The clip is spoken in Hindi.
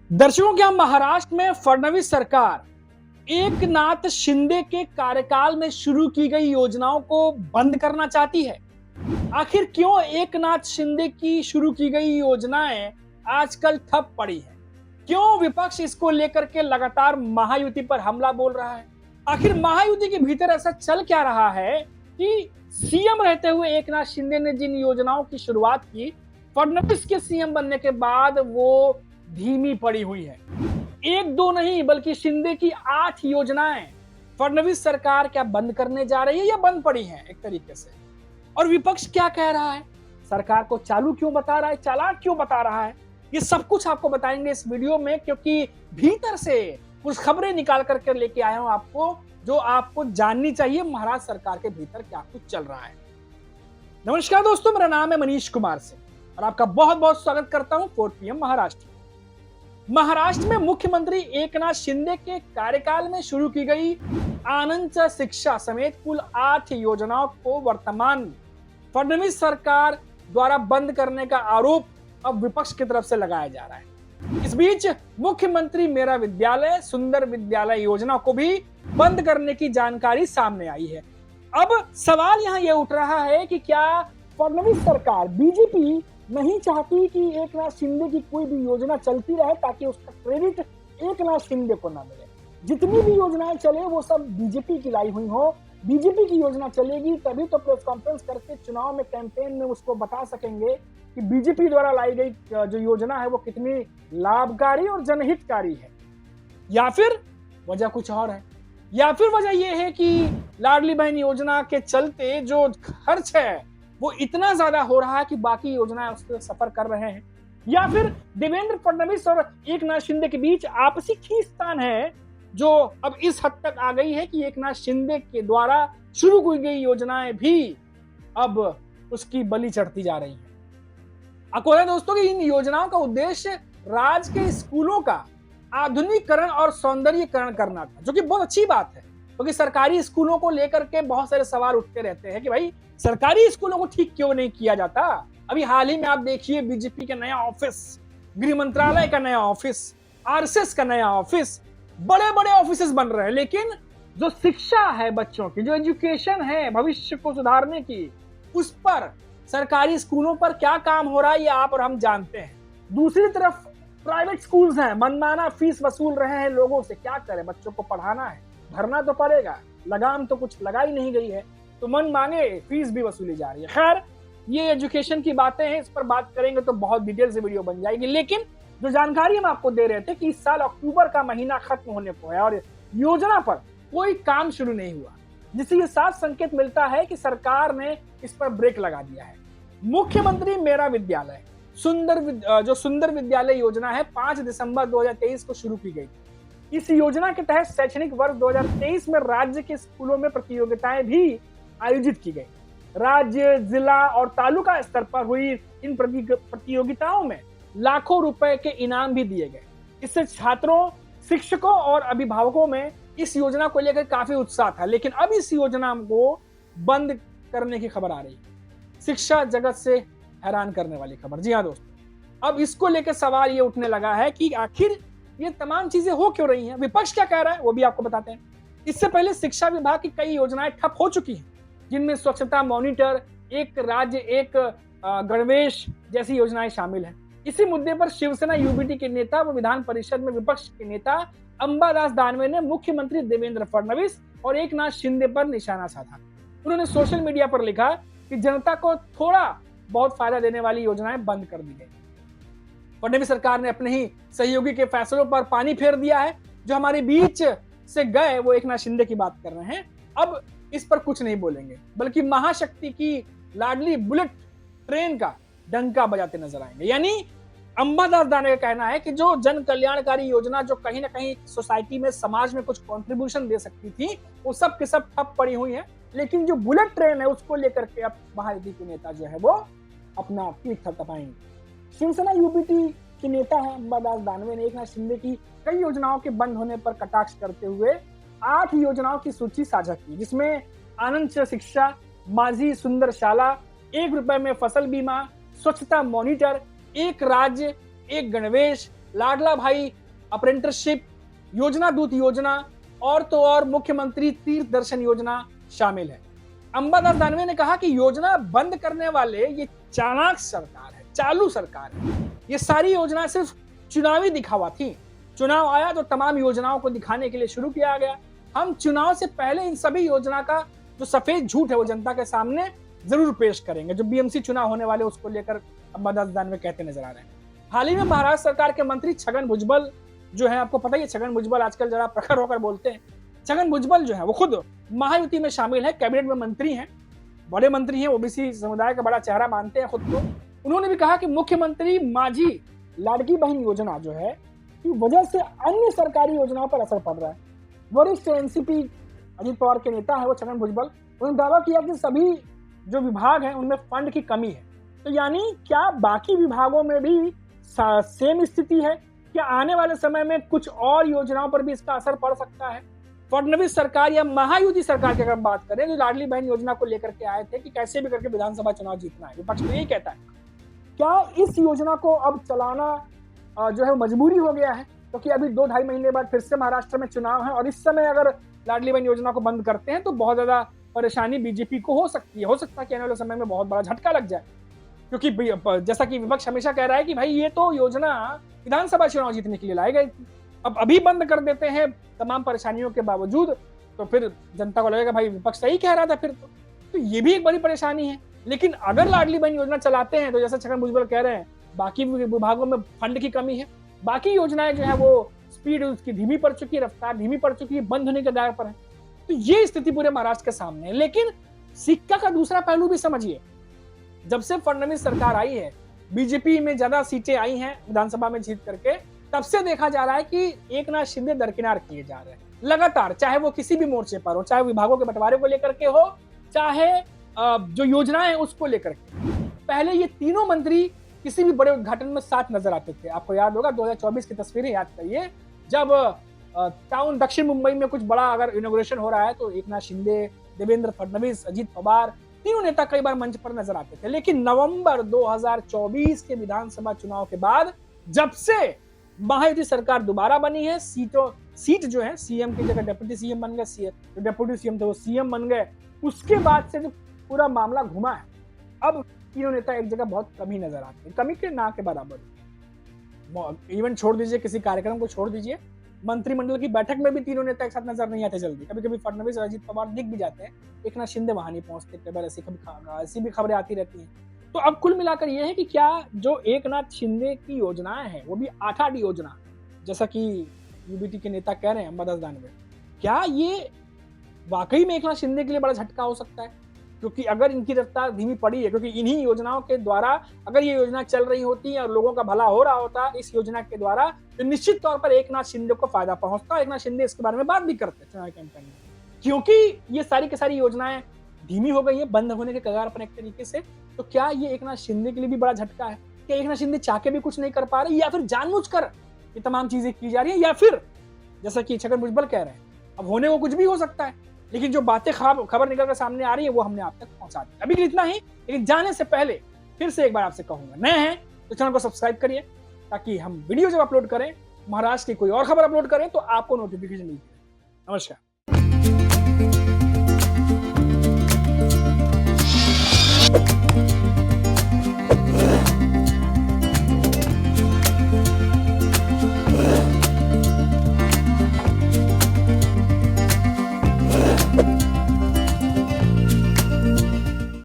दर्शकों, क्या महाराष्ट्र में फडणवीस सरकार एकनाथ शिंदे के कार्यकाल में शुरू की गई योजनाओं को बंद करना चाहती है? आखिर क्यों एकनाथ शिंदे की शुरू की गई योजनाएं आजकल ठप पड़ी है? क्यों विपक्ष इसको लेकर के लगातार महायुति पर हमला बोल रहा है? आखिर महायुति के भीतर ऐसा चल क्या रहा है कि सीएम रहते हुए एकनाथ शिंदे ने जिन योजनाओं की शुरुआत की, फडणवीस के सीएम बनने के बाद वो धीमी पड़ी हुई है। एक दो नहीं बल्कि शिंदे की 8 योजनाएं फडणवीस सरकार क्या बंद करने जा रही है या बंद पड़ी हैं एक तरीके से। और विपक्ष क्या कह रहा है, सरकार को चालू क्यों बता रहा है, चालाक क्यों बता रहा है, ये सब कुछ आपको बताएंगे इस वीडियो में, क्योंकि भीतर से कुछ खबरें निकाल करके लेके आया हूं आपको, जो आपको जाननी चाहिए महाराष्ट्र सरकार के भीतर क्या कुछ चल रहा है। नमस्कार दोस्तों, मेरा नाम है मनीष कुमार सिंह और आपका बहुत बहुत स्वागत करता हूं 4 PM महाराष्ट्र। महाराष्ट्र में मुख्यमंत्री एकनाथ शिंदे के कार्यकाल में शुरू की गई आनंद शिक्षा समेत कुल 8 योजनाओं को वर्तमान फडणवीस सरकार द्वारा बंद करने का आरोप अब विपक्ष की तरफ से लगाया जा रहा है। इस बीच मुख्यमंत्री मेरा विद्यालय सुंदर विद्यालय योजना को भी बंद करने की जानकारी सामने आई है। अब सवाल यहाँ यह उठ रहा है कि क्या फडणवीस सरकार बीजेपी नहीं चाहती कि एकनाथ शिंदे की कोई भी योजना चलती रहे ताकि उसका क्रेडिट एकनाथ शिंदे को ना मिले। जितनी भी योजनाएं चले वो सब बीजेपी की लाई हुई हो, बीजेपी की योजना चलेगी तभी तो प्रेस कॉन्फ्रेंस करके चुनाव में कैंपेन में उसको बता सकेंगे कि बीजेपी द्वारा लाई गई जो योजना है वो कितनी लाभकारी और जनहितकारी है। या फिर वजह कुछ और है, या फिर वजह यह है कि लाडली बहन योजना के चलते जो खर्च है वो इतना ज्यादा हो रहा है कि बाकी योजनाएं उससे सफर कर रहे हैं। या फिर देवेंद्र फडणवीस और एकनाथ शिंदे के बीच आपसी खींचतान है जो अब इस हद तक आ गई है कि एकनाथ शिंदे के द्वारा शुरू की गई योजनाएं भी अब उसकी बलि चढ़ती जा रही हैं। आपको है दोस्तों कि इन योजनाओं का उद्देश्य राज्य के स्कूलों का आधुनिकीकरण और सौंदर्यीकरण करना था, जो कि बहुत अच्छी बात है, क्योंकि सरकारी स्कूलों को लेकर के बहुत सारे सवाल उठते रहते हैं कि भाई सरकारी स्कूलों को ठीक क्यों नहीं किया जाता। अभी हाल ही में आप देखिए बीजेपी का नया ऑफिस, गृह मंत्रालय का नया ऑफिस, आरएसएस का नया ऑफिस, बड़े बड़े ऑफिस बन रहे हैं, लेकिन जो शिक्षा है बच्चों की, जो एजुकेशन है भविष्य को सुधारने की, उस पर सरकारी स्कूलों पर क्या काम हो रहा है ये आप और हम जानते हैं। दूसरी तरफ प्राइवेट स्कूल्स हैं, मनमाना फीस वसूल रहे हैं लोगों से। क्या करें, बच्चों को पढ़ाना है, भरना तो पड़ेगा, लगाम तो कुछ लगाई नहीं गई है, तो मन मांगे फीस भी वसूली जा रही है। खैर, ये एजुकेशन की बातें हैं, इस पर बात करेंगे तो बहुत डिटेल से वीडियो बन जाएगी। लेकिन जो जानकारी हम आपको दे रहे थे कि इस साल अक्टूबर का महीना खत्म होने को है और योजना पर कोई काम शुरू नहीं हुआ, जिससे ये साफ संकेत मिलता है कि सरकार ने इस पर ब्रेक लगा दिया है। मुख्यमंत्री मेरा विद्यालय जो सुंदर विद्यालय योजना है 5 दिसंबर 2023 को शुरू की गई। इस योजना के तहत शैक्षणिक वर्ष 2023 में राज्य के स्कूलों में प्रतियोगिताएं भी आयोजित की गई। राज्य, जिला और तालुका स्तर पर हुई इन प्रतियोगिताओं में लाखों रुपए के इनाम भी दिए गए। इससे छात्रों, शिक्षकों और अभिभावकों में इस योजना को लेकर काफी उत्साह था। लेकिन अब इस योजना को बंद करने की खबर आ रही है। शिक्षा जगत से हैरान करने वाली खबर। जी हाँ दोस्तों, अब इसको लेकर सवाल ये उठने लगा है कि आखिर ये तमाम चीजें हो क्यों रही हैं। विपक्ष क्या कह रहा है वो भी आपको बताते हैं। इससे पहले शिक्षा विभाग की कई योजनाएं ठप हो चुकी हैं, जिनमें स्वच्छता मॉनिटर, एक राज्य एक गणवेश जैसी योजनाएं शामिल हैं। इसी मुद्दे पर शिवसेना यूबीटी के नेता व विधान परिषद में विपक्ष के नेता अंबादास दानवे ने मुख्यमंत्री देवेंद्र फडणवीस और एकनाथ शिंदे पर निशाना साधा। उन्होंने सोशल मीडिया पर लिखा कि जनता को थोड़ा बहुत फायदा देने वाली योजनाएं बंद कर दी गई। फडणवीस सरकार ने अपने ही सहयोगी के फैसलों पर पानी फेर दिया है। जो हमारे बीच से गए वो एकनाथ शिंदे की बात कर रहे हैं, अब इस पर कुछ नहीं बोलेंगे, बल्कि महाशक्ति की लाडली बुलेट ट्रेन का डंका बजाते नजर आएंगे। यानी अंबादास दानवे का कहना है कि जो जन कल्याणकारी योजना जो कहीं ना कहीं सोसाइटी में, समाज में कुछ कंट्रीब्यूशन दे सकती थी, वो सब के सब ठप पड़ी हुई है। लेकिन जो बुलेट ट्रेन है उसको लेकर के अब महायुति के नेता जो है वो अपना पीठ थपथपाएंगे। शिवसेना यूबीटी के नेता है अंबादास दानवे ने एकनाथ शिंदे की कई योजनाओं के बंद होने पर कटाक्ष करते हुए 8 योजनाओं की सूची साझा की, जिसमें आनंद शिक्षा, माझी सुंदर शाला, 1 रुपए में फसल बीमा, स्वच्छता मॉनिटर, एक राज्य एक गणवेश, लाडला भाई अप्रेंटिसशिप, योजना दूत योजना और तो और मुख्यमंत्री तीर्थ दर्शन योजना शामिल है। अंबादास दानवे ने कहा कि योजना बंद करने वाले ये चालाक सरकार है, चालू सरकार है। ये सारी योजना सिर्फ चुनावी दिखावा थी। चुनाव आया तो तमाम योजनाओं को दिखाने के लिए शुरू किया गया। हम चुनाव से पहले इन सभी योजना का जो सफेद झूठ है वो जनता के सामने जरूर पेश करेंगे। जो बीएमसी चुनाव होने वाले उसको लेकर अंबादास दानवे कहते नजर आ रहे हैं। हाल ही में महाराष्ट्र सरकार के मंत्री छगन भुजबल जो है, आपको पता ही है छगन भुजबल आजकल जरा प्रखर होकर बोलते हैं। छगन भुजबल जो है वो खुद महायुति में शामिल है, कैबिनेट में मंत्री हैं, बड़े मंत्री हैं, ओबीसी समुदाय का बड़ा चेहरा मानते हैं खुद को। उन्होंने भी कहा कि मुख्यमंत्री माझी लाड़की बहन योजना जो है की वजह से अन्य सरकारी योजनाओं पर असर पड़ रहा है। वरिष्ठ एनसीपी अजित पवार के नेता है वो छगन भुजबल, उन्होंने दावा किया कि सभी जो विभाग हैं उनमें फंड की कमी है। तो यानी क्या बाकी विभागों में भी सेम स्थिति है? क्या आने वाले समय में कुछ और योजनाओं पर भी इसका असर पड़ सकता है? फडणवीस सरकार या महायुति सरकार की अगर बात करें तो लाडली बहन योजना को लेकर के आए थे कि कैसे भी करके विधानसभा चुनाव जीतना है। विपक्ष तो यही कहता है। क्या इस योजना को अब चलाना जो है मजबूरी हो गया है? क्योंकि अभी 2-2.5 महीने बाद फिर से महाराष्ट्र में चुनाव है और इस समय अगर लाडली बहन योजना को बंद करते हैं तो बहुत ज्यादा परेशानी बीजेपी को हो सकती है। हो सकता है कि आने वाले समय में बहुत बड़ा झटका लग जाए, क्योंकि जैसा कि विपक्ष हमेशा कह रहा है कि भाई ये तो योजना विधानसभा चुनाव जीतने के लिए लाई गई थी, अब अभी बंद कर देते हैं तमाम परेशानियों के बावजूद, तो फिर जनता को लगेगा भाई विपक्ष सही कह रहा था फिर तो ये भी एक बड़ी परेशानी है। लेकिन अगर लाडली बहन योजना चलाते हैं तो जैसा छगन भुजबल कह रहे हैं बाकी विभागों में फंड की कमी है, बाकी योजनाएं जो है वो स्पीड उसकी धीमी पड़ चुकी है, रफ्तार धीमी पड़ चुकी है, बंद होने के दायर पर है। तो ये स्थिति पूरे महाराष्ट्र के सामने है। लेकिन सिक्का का दूसरा पहलू भी समझिए, जब से फडणवीस सरकार आई है, बीजेपी में ज्यादा सीटें आई हैं विधानसभा में जीत करके, तब से देखा जा रहा है कि एकनाथ शिंदे दरकिनार किए जा रहे हैं लगातार, चाहे वो किसी भी मोर्चे पर हो, चाहे विभागों के बंटवारे को लेकर के हो, चाहे जो योजनाएं हैं उसको लेकर के। पहले ये तीनों मंत्री किसी भी बड़े उद्घाटन में साथ नजर आते थे। आपको याद होगा 2024 की तस्वीरें याद करिए, जब टाउन दक्षिण मुंबई में कुछ बड़ा अगर इनॉग्रेशन हो रहा है तो एकनाथ शिंदे, देवेंद्र फडणवीस, अजित पवार, तीनों नेता कई बार मंच पर नजर आते थे। लेकिन नवंबर 2024 के विधानसभा चुनाव के बाद जब से महायुति सरकार दोबारा बनी है, सीट जो है सीएम की जगह डिप्टी सीएम बन गए, जो डिप्टी सीएम थे वो सीएम बन गए, उसके बाद से जो पूरा मामला घुमा है, अब तीनों नेता एक जगह बहुत कम ही नजर आते हैं, कमी के ना के बराबर। इवेंट छोड़ दीजिए, किसी कार्यक्रम को छोड़ दीजिए, मंत्रिमंडल की बैठक में भी तीनों नेता एक साथ नजर नहीं आते जल्दी। कभी कभी फडणवीस और अजित पवार दिख भी जाते हैं, एकनाथ शिंदे वहां नहीं पहुंचते, कई बार ऐसी भी खबरें आती रहती हैं। तो अब कुल मिलाकर यह है कि क्या जो एकनाथ शिंदे की योजनाएं हैं वो भी 8 योजना, जैसा कि यूबीटी के नेता कह रहे हैं अंबादास दानवे, क्या ये वाकई में एकनाथ शिंदे के लिए बड़ा झटका हो सकता है? क्योंकि अगर इनकी रफ्तार धीमी पड़ी है, क्योंकि इन्हीं योजनाओं के द्वारा अगर ये योजना चल रही होती और लोगों का भला हो रहा होता इस योजना के द्वारा, तो निश्चित तौर पर एकनाथ शिंदे को फायदा पहुंचता। एकनाथ शिंदे इसके बारे में बात भी करते चुनाव कैंपेन में, क्योंकि ये सारी की सारी योजनाएं धीमी हो गई है, बंद होने के कगार पर एक तरीके से। तो क्या ये एकनाथ शिंदे के लिए भी बड़ा झटका है? क्या एकनाथ शिंदे चाह के भी कुछ नहीं कर पा रहे, या फिर जानबूझकर ये तमाम चीजें की जा रही है, या फिर जैसा कि छगन भुजबल कह रहे हैं अब होने को कुछ भी हो सकता है, लेकिन जो बातें खबर निकल कर सामने आ रही है वो हमने आप तक पहुंचा दी। अभी के लिए इतना ही, लेकिन जाने से पहले फिर से एक बार आपसे कहूंगा, नए हैं तो चैनल को सब्सक्राइब करिए ताकि हम वीडियो जब अपलोड करें, महाराष्ट्र की कोई और खबर अपलोड करें तो आपको नोटिफिकेशन मिलती है। नमस्कार।